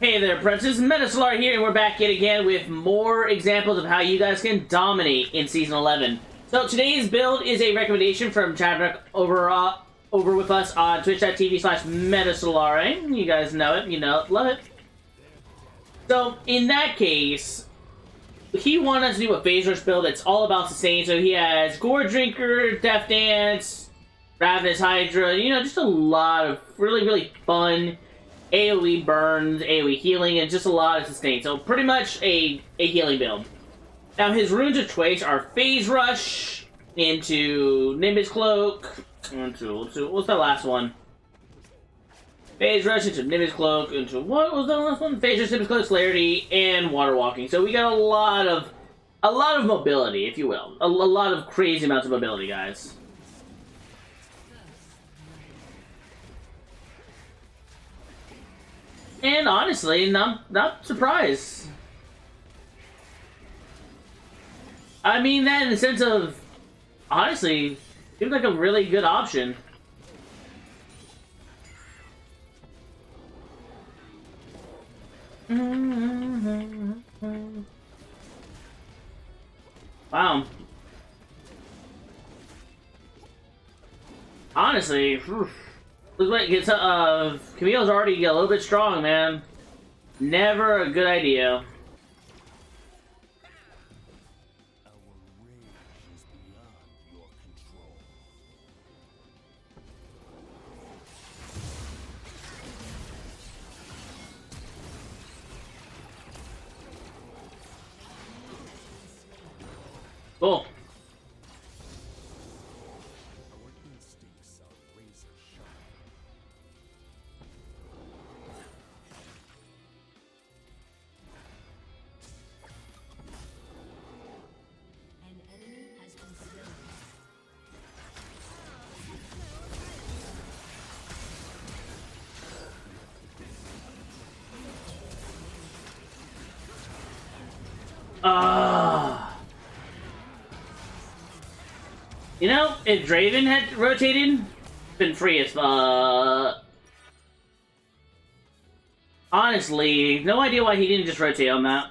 Hey there, Princess. MetaSolaray here, and we're back yet again with more examples of how you guys can dominate in Season 11. So today's build is a recommendation from Chadwick over with us on twitch.tv/MetaSolaray. You guys know it, you know it, love it. So in that case, he wanted us to do a phase rush build that's all about sustain. So he has Gore Drinker, Death Dance, Ravenous Hydra, you know, just a lot of really fun AoE burns, AoE healing, and just a lot of sustain. So pretty much a healing build. Now his runes of choice are Phase Rush into Nimbus Cloak, into what's that last one? Phase Rush into Nimbus Cloak, into what was that last one? Phase Rush, Nimbus Cloak, Celerity, and Water Walking. So we got a lot of mobility, if you will. A lot of crazy amounts of mobility, guys. And honestly, not surprised. I mean that in the sense of, honestly, seems like a really good option. Wow. Honestly, looks like it's Camille's already a little bit strong, man. Never a good idea. Cool. You know, if Draven had rotated, been free as honestly, no idea why he didn't just rotate on that.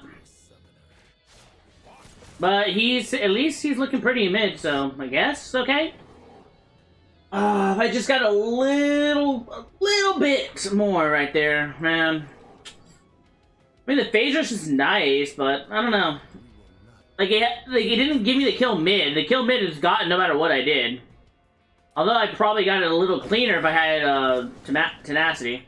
But at least he's looking pretty mid, so I guess okay. I just got a little bit more right there, man. I mean, the phase rush is nice, but I don't know. Like it didn't give me the kill mid. The kill mid is gotten no matter what I did. Although I probably got it a little cleaner if I had tenacity.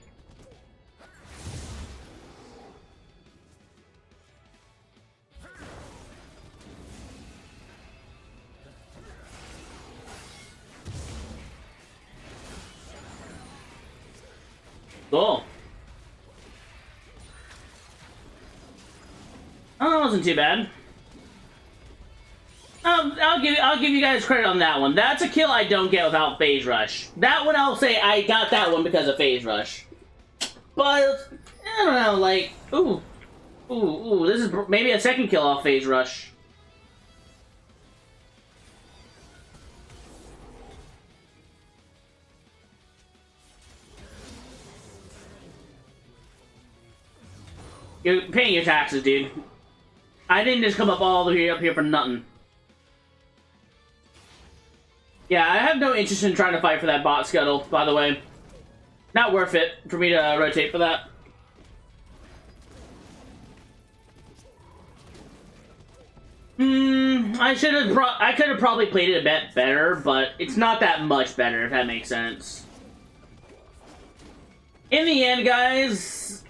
Cool. Oh, that wasn't too bad. I'll give you guys credit on that one. That's a kill I don't get without phase rush. That one I'll say I got that one because of phase rush. But I don't know, like ooh, this is maybe a second kill off phase rush. You're paying your taxes, dude. I didn't just come up all the way up here for nothing. Yeah, I have no interest in trying to fight for that bot scuttle, by the way. Not worth it for me to rotate for that. I could have probably played it a bit better, but it's not that much better, if that makes sense. In the end, guys,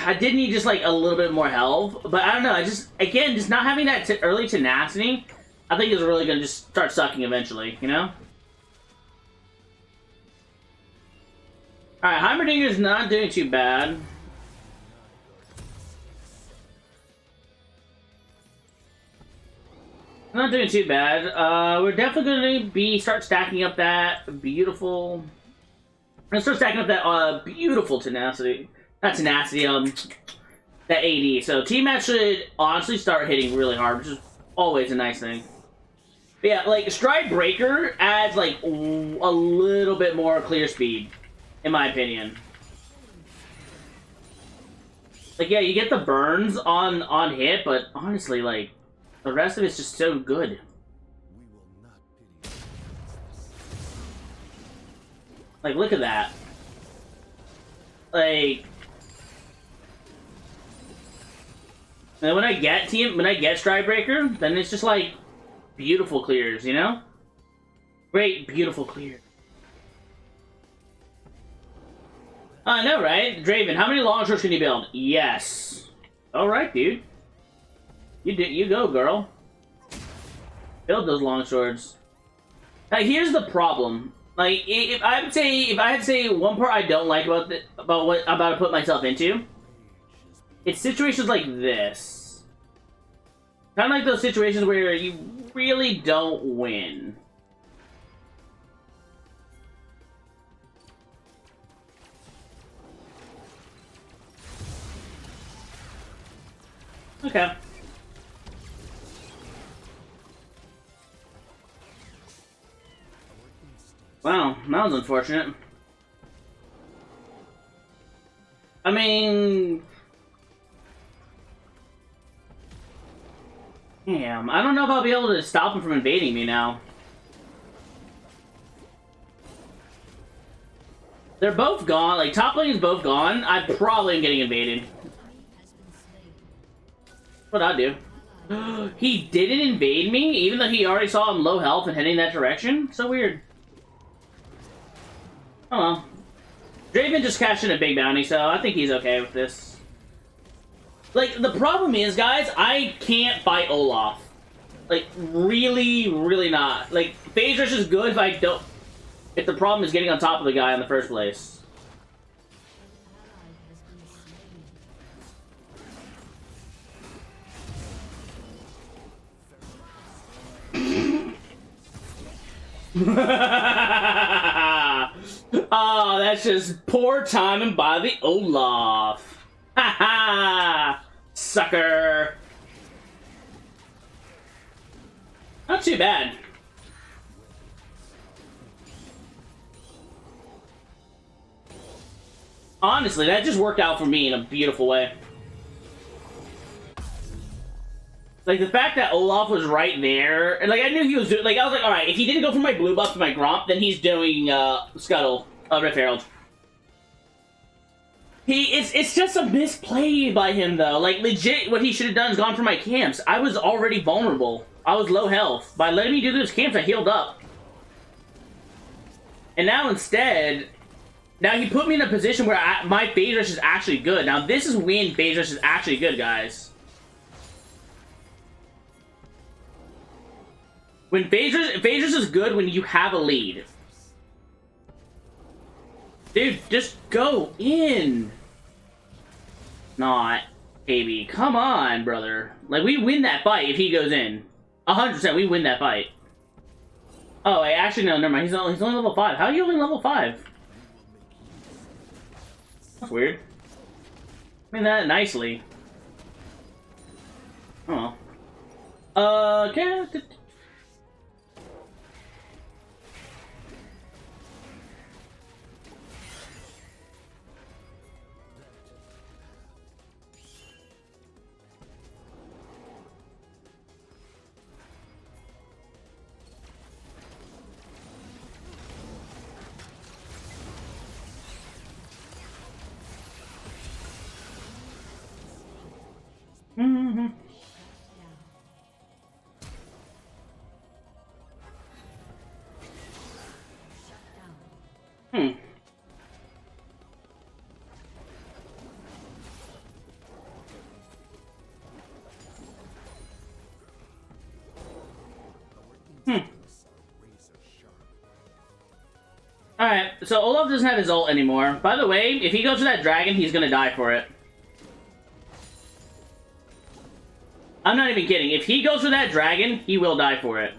I did need just like a little bit more health, but I don't know, again, just not having that early tenacity, I think it's really going to just start sucking eventually, you know? Alright, Heimerdinger's not doing too bad. Not doing too bad. We're definitely going to start stacking up that beautiful... We're going to start stacking up that beautiful tenacity. Not tenacity, that AD. So T-Mat should honestly start hitting really hard, which is always a nice thing. But yeah, like, Stride Breaker adds, like, a little bit more clear speed, in my opinion. Like, yeah, you get the burns on hit, but honestly, like, the rest of it's just so good. Like, look at that. Like, and when I get Strikebreaker, then it's just like beautiful clears, you know? Great, beautiful clear. I know, right? Draven, how many long swords can you build? Yes. Alright, dude. You go, girl. Build those long swords. Now, here's the problem. Like, if I had to say one part I don't like about what I'm about to put myself into, it's situations like this. Kind of like those situations where you really don't win. Okay. Wow, that was unfortunate. I mean... Damn, I don't know if I'll be able to stop him from invading me now. They're both gone, like, top lane is both gone. I probably am getting invaded. What'd I do? He didn't invade me, even though he already saw him low health and heading that direction? So weird. Oh well. Draven just cashed in a big bounty, so I think he's okay with this. Like, the problem is, guys, I can't fight Olaf. Like, really, really not. Like, phase rush is good if I don't... If the problem is getting on top of the guy in the first place. Oh, that's just poor timing by the Olaf. Ha ha! Sucker! Not too bad. Honestly, that just worked out for me in a beautiful way. Like, the fact that Olaf was right there, and, like, I knew he was doing, like, I was like, alright, if he didn't go for my blue buff to my Gromp, then he's doing, Scuttle, Rift Herald. It's just a misplay by him, though. Like, legit, what he should have done is gone for my camps. I was already vulnerable. I was low health. By letting me do those camps, I healed up. And now, instead, now he put me in a position where my phase rush is actually good. Now, this is when phase rush is actually good, guys. When phase rush is good when you have a lead. Dude, just go in. Not, baby. Come on, brother. Like, we win that fight if he goes in. 100%, we win that fight. Oh, wait, actually, no, never mind. He's only level 5. How are you only level 5? That's weird. I mean that nicely. Oh. Okay. Mm-hmm. Hmm. Alright, so Olaf doesn't have his ult anymore. By the way, if he goes for that dragon, he's gonna die for it. I'm not even kidding. If he goes for that dragon, he will die for it.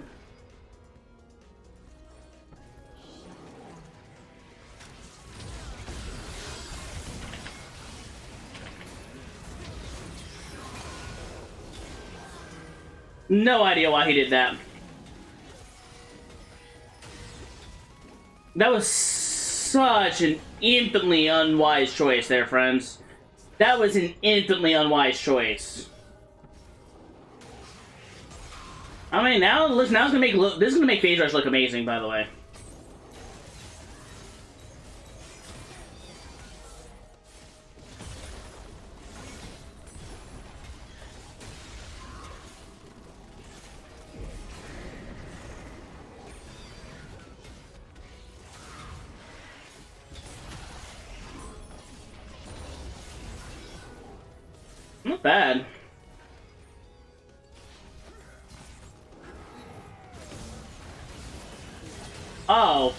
No idea why he did that. That was such an infinitely unwise choice there, friends. That was an infinitely unwise choice. I mean, now listen. Now it's gonna make this is gonna make Phase Rush look amazing. By the way. Not bad. Oh.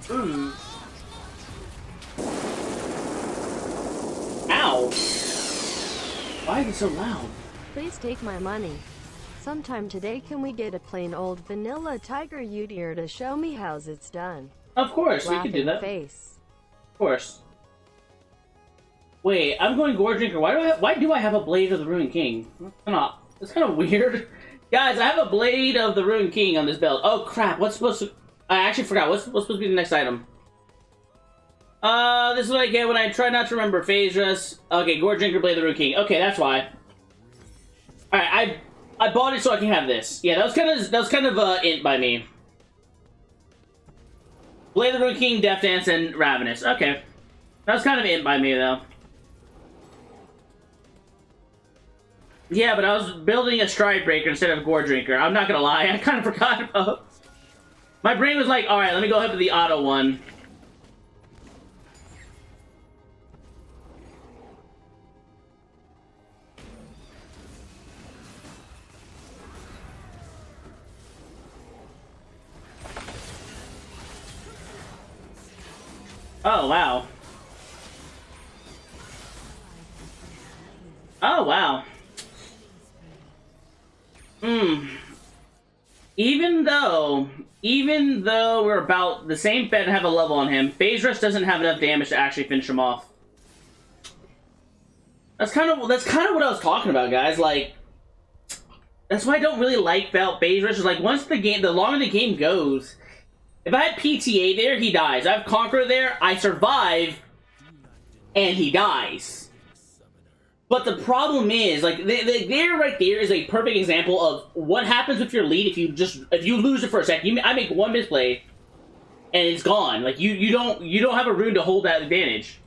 Hmm. Ow. Why is it so loud? Please take my money. Sometime today can we get a plain old vanilla tiger Udyr to show me how's it's done? Of course, we can do that. Face. Of course. Wait, I'm going Gore Drinker. Why do I have a Blade of the Ruined King? That's kind of weird. Guys, I have a Blade of the Ruined King on this belt. Oh crap, what's supposed to... I actually forgot. What's supposed to be the next item? This is what I get when I try not to remember. Phase Rush. Okay, Gore Drinker, Blade of the Ruined King. Okay, that's why. Alright, I bought it so I can have this. Yeah, that was kind of int by me. Blade of the Ruined King, Death Dance, and Ravenous. Okay. That was kind of int by me, though. Yeah, but I was building a Stride Breaker instead of Gore Drinker. I'm not gonna lie, I kind of forgot about... My brain was like, alright, let me go ahead to the auto one. Oh, wow. Oh, wow. Even though we're about the same fed and have a level on him, Phase Rush doesn't have enough damage to actually finish him off. That's kind of what I was talking about, guys. Like, that's why I don't really like Phase Rush. Is like once the longer the game goes, if I had PTA there, he dies. I have Conqueror there, I survive, and he dies. But the problem is, like, there right there is a perfect example of what happens with your lead if you lose it for a second. I make one misplay, and it's gone. Like you don't have a rune to hold that advantage.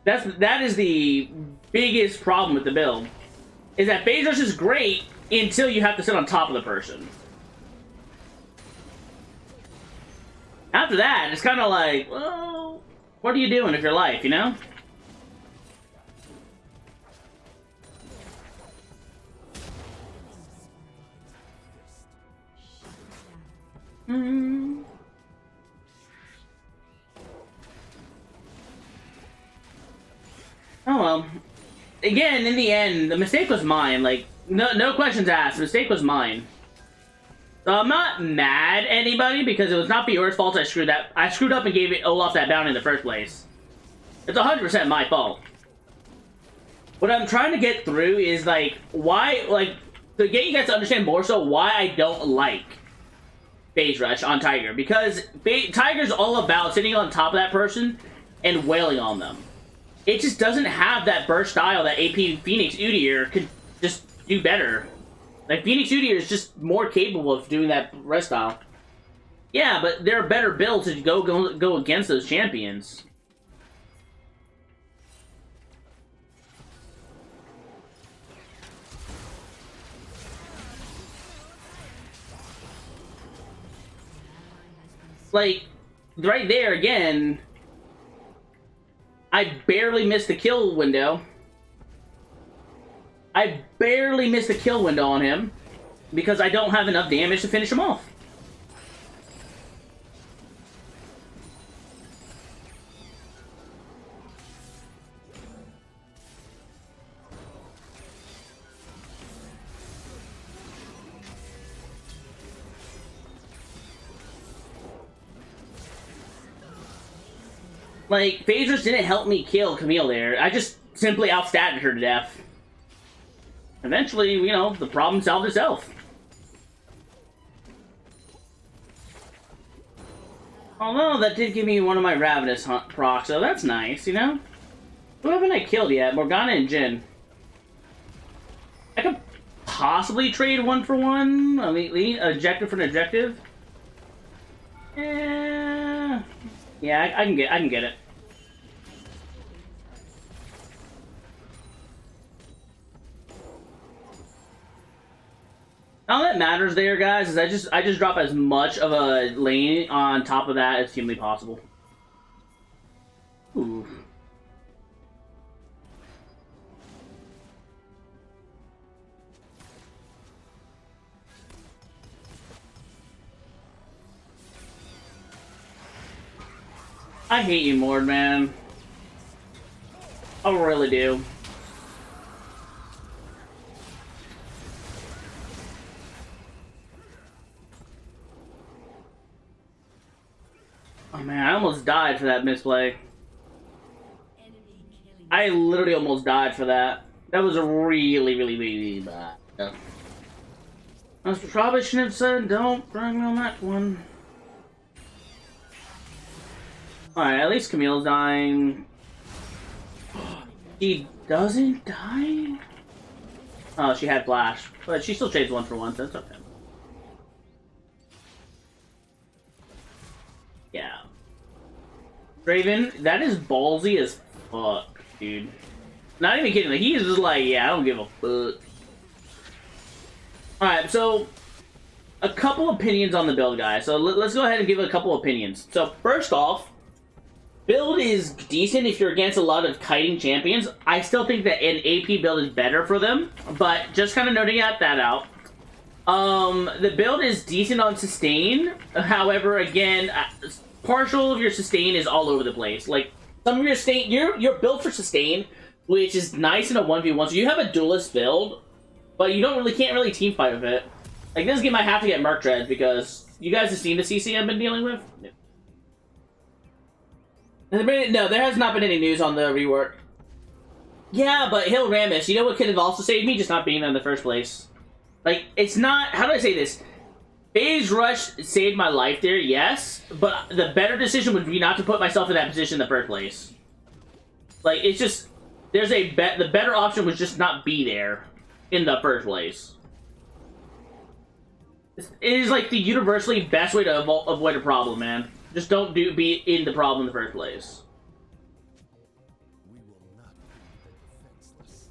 That is the biggest problem with the build, is that Phase Rush is great until you have to sit on top of the person. After that, it's kind of like, well, what are you doing with your life, you know? Oh well. Again, in the end, the mistake was mine. Like, no questions asked. The mistake was mine. So I'm not mad at anybody because it was not Bior's fault I screwed up and gave Olaf that bounty in the first place. It's 100% my fault. What I'm trying to get through is, like, why, like, to get you guys to understand more so why I don't like Phase Rush on Tiger. Because Tiger's all about sitting on top of that person and wailing on them. It just doesn't have that burst style that AP Phoenix Udyr could just do better. Like, Phoenix Udyr is just more capable of doing that rest style. Yeah, but there are better builds to go against those champions. Like, right there again, I barely missed the kill window. I barely missed the kill window on him because I don't have enough damage to finish him off. Like, Phase Rush didn't help me kill Camille there. I just simply outstatted her to death. Eventually, you know, the problem solved itself. Although that did give me one of my Ravenous Hunt procs, so that's nice, you know? Who haven't I killed yet? Morgana and Jhin. I could possibly trade 1-for-1, objective for an objective. Yeah, I can get it. All that matters there, guys, is I just drop as much of a lane on top of that as humanly possible. Ooh. I hate you, Mord, man. I really do. Oh man, I almost died for that misplay. I literally almost died for that. That was really bad. I probably shouldn't have said, don't bring me on that one. Alright, at least Camille's dying. She doesn't die? Oh, she had Flash. But she still trades 1-for-1, so that's okay. Yeah. Raven, that is ballsy as fuck, dude. Not even kidding. Like, he is just like, yeah, I don't give a fuck. Alright, so a couple opinions on the build, guys. So let's go ahead and give a couple opinions. So first off, build is decent if you're against a lot of kiting champions. I still think that an AP build is better for them, but just kind of noting that out. The build is decent on sustain. However, again, partial of your sustain is all over the place. Like, some of your sustain, you're built for sustain, which is nice in a 1v1. So you have a duelist build, but you can't really team fight with it. Like, this game I have to get Merc Dread because you guys have seen the CC I've been dealing with. No, there has not been any news on the rework. Yeah, but Hill Ramus, you know what could have also saved me? Just not being there in the first place. Like, it's not... How do I say this? Phase Rush saved my life there, yes, but the better decision would be not to put myself in that position in the first place. Like, it's just... The better option was just not be there in the first place. It is, like, the universally best way to avoid a problem, man. Just don't be in the problem in the first place. We will not be defenseless.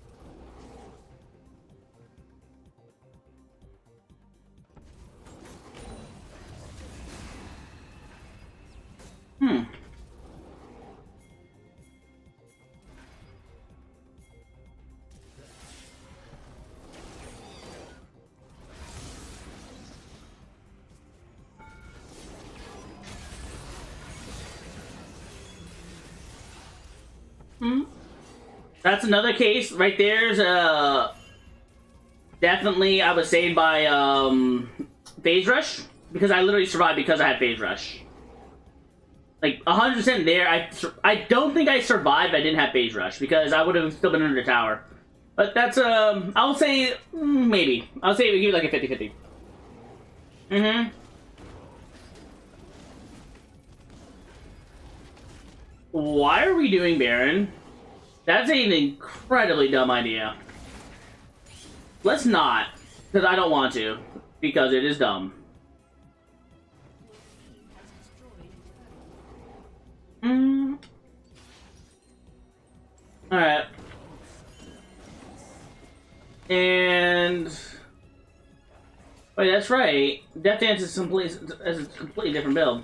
That's another case right there's definitely I was saved by Phase Rush because I literally survived because I had Phase Rush. Like 100% there. I don't think I survived if I didn't have Phase Rush because I would have still been under the tower. But that's I'll say maybe. I'll say we give it like a 50-50. Why are we doing Baron? That's an incredibly dumb idea. Let's not, because I don't want to, because it is dumb. Alright. And... Wait, that's right. Death Dance is a completely different build.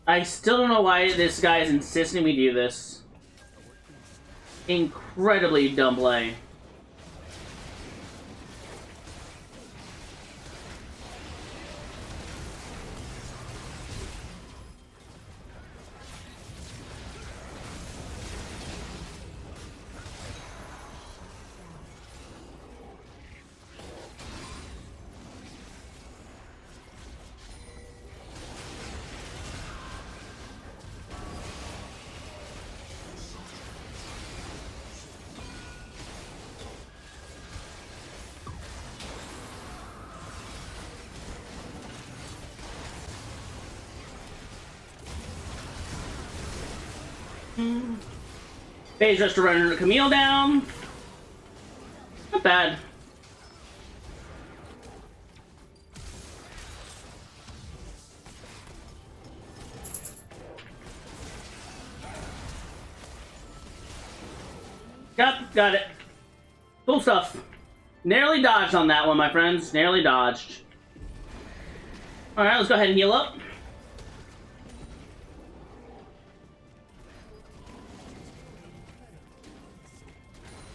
I still don't know why this guy is insisting we do this. Incredibly dumb play. Phase Rush to run Camille down. Not bad. Yep, got it. Cool stuff. Narrowly dodged on that one, my friends. Narrowly dodged. Alright, let's go ahead and heal up.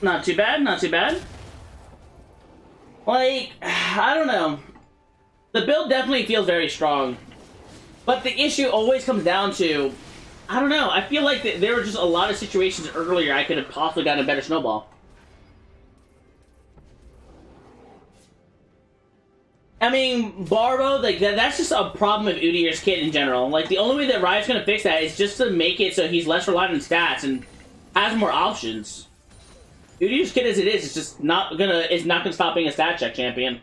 Not too bad, not too bad. Like, I don't know. The build definitely feels very strong. But the issue always comes down to, I don't know, I feel like there were just a lot of situations earlier I could have possibly gotten a better snowball. I mean, Barbo, like, that's just a problem with Udyr's kit in general. Like, the only way that Riot's gonna fix that is just to make it so he's less reliant on stats and has more options. Udyr's kit as it is just not gonna stop being a stat check champion.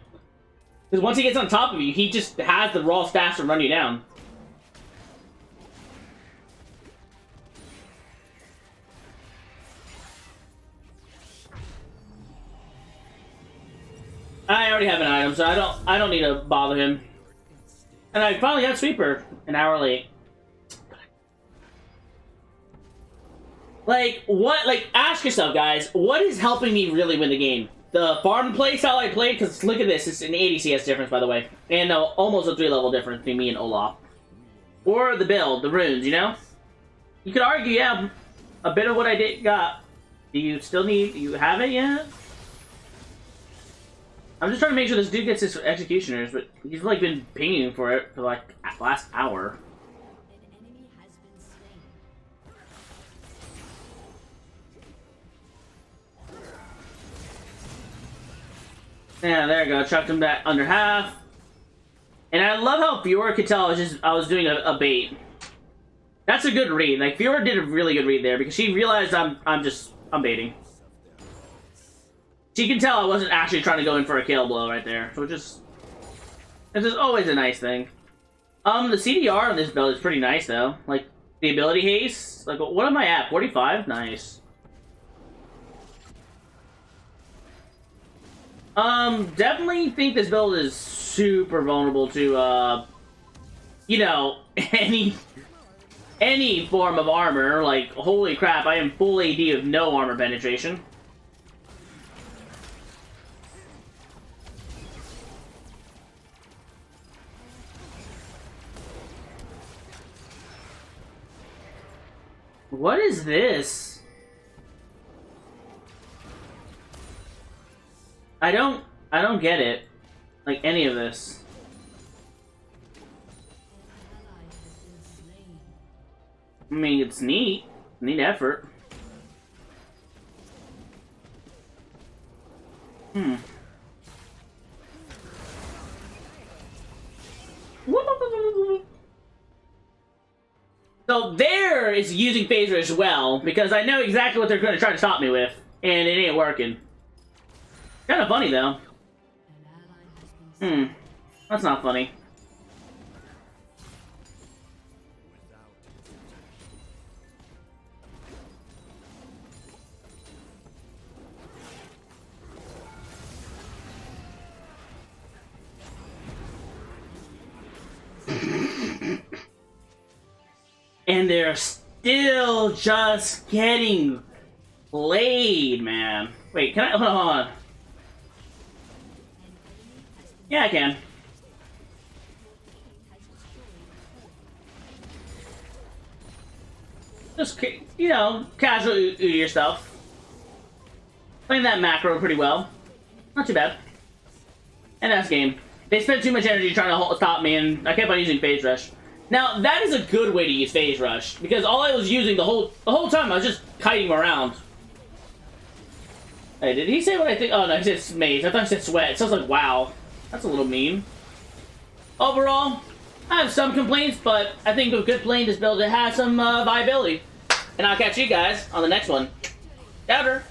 Because once he gets on top of you, he just has the raw stats to run you down. I already have an item, so I don't need to bother him. And I finally got Sweeper an hour late. Like, what? Like, ask yourself, guys, what is helping me really win the game? The farm play style I played? Because look at this, it's an 80 CS difference, by the way. And almost a 3-level difference between me and Olaf. Or the build, the runes, you know? You could argue, yeah, a bit of what I got. Do you still need, you have it yet? I'm just trying to make sure this dude gets his executioners, but he's like been pinging for it for like last hour. Yeah, there you go. Chucked him back under half. And I love how Fiora could tell I was doing a bait. That's a good read. Like, Fiora did a really good read there because she realized I'm baiting. She can tell I wasn't actually trying to go in for a kill blow right there. So it's just always a nice thing. The CDR on this build is pretty nice though. Like, the ability haste. Like, what am I at? 45? Nice. Definitely think this build is super vulnerable to, you know, any form of armor. Like, holy crap, I am full AD with no armor penetration. What is this? I don't get it. Like, any of this. I mean, it's neat. Neat effort. So there is using phaser as well, because I know exactly what they're going to try to stop me with, and it ain't working. Kind of funny, though. That's not funny. And they're still just getting played, man. Wait, can I? Hold on. Yeah, I can. Just, you know, casual Udyr stuff. Playing that macro pretty well. Not too bad. And that's game. They spent too much energy trying to stop me, and I kept on using Phase Rush. Now, that is a good way to use Phase Rush, because all I was using the whole time, I was just kiting him around. Hey, did he say what I think? Oh, no, he said Maze. I thought he said Sweat. So I was like, wow. That's a little mean. Overall, I have some complaints, but I think with good playing this build, it has some viability. And I'll catch you guys on the next one. Outer.